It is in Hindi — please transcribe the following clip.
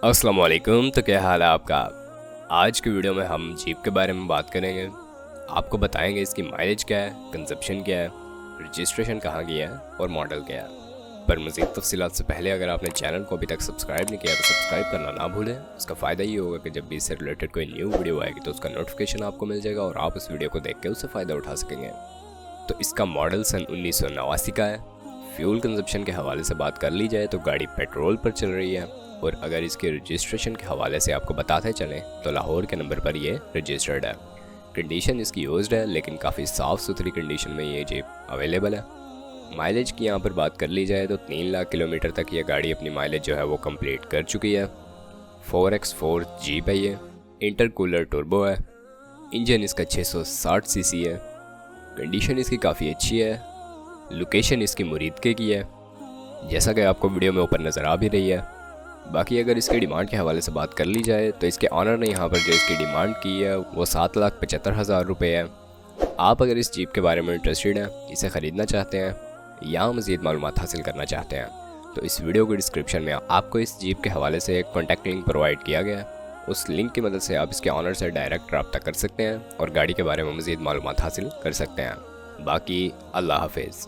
अस्सलाम वालेकुम। तो क्या हाल है आपका। आज की वीडियो में हम जीप के बारे में बात करेंगे। आपको बताएंगे इसकी माइलेज क्या है, कंजप्शन क्या है, रजिस्ट्रेशन कहाँ की है और मॉडल क्या है। पर मज़ीद तफसीलात से पहले अगर आपने चैनल को अभी तक सब्सक्राइब नहीं किया तो सब्सक्राइब करना ना भूलें। उसका फ़ायदा ये होगा कि जब भी इससे रिलेटेड कोई न्यू वीडियो आएगी तो उसका नोटिफिकेशन आपको मिल जाएगा और आप उस वीडियो को देख के उससे फ़ायदा उठा सकेंगे। तो इसका मॉडल सन 1989 का है। फ्यूल कंजप्शन के हवाले से बात कर ली जाए तो गाड़ी पेट्रोल पर चल रही है, और अगर इसके रजिस्ट्रेशन के हवाले से आपको बताते चलें तो लाहौर के नंबर पर ये रजिस्टर्ड है। कंडीशन इसकी यूज्ड है लेकिन काफ़ी साफ़ सुथरी कंडीशन में ये जीप अवेलेबल है। माइलेज की यहाँ पर बात कर ली जाए तो 3 लाख किलोमीटर तक ये गाड़ी अपनी माइलेज जो है वो कंप्लीट कर चुकी है। 4x4 जीप है ये। इंटरकूलर टर्बो है। इंजन इसका 660 सीसी है। कंडीशन इसकी काफ़ी अच्छी है। लोकेशन इसकी मुरीदके की है, जैसा कि आपको वीडियो में ऊपर नज़र आ भी रही है। बाकी अगर इसके डिमांड के हवाले से बात कर ली जाए तो इसके ऑनर ने यहाँ पर जो इसकी डिमांड की है वो 7,75,000 रुपये है। आप अगर इस जीप के बारे में इंटरेस्टेड हैं, इसे ख़रीदना चाहते हैं या मज़ीद मालूमात हासिल करना चाहते हैं तो इस वीडियो के डिस्क्रिप्शन में आपको इस जीप के हवाले से एक कॉन्टैक्ट लिंक प्रोवाइड किया गया है। उस लिंक की मदद से आप इसके ऑनर से डायरेक्ट रब्ता कर सकते हैं और गाड़ी के बारे में मज़ीद मालूमात हासिल कर सकते हैं। बाकी अल्लाह हाफिज़।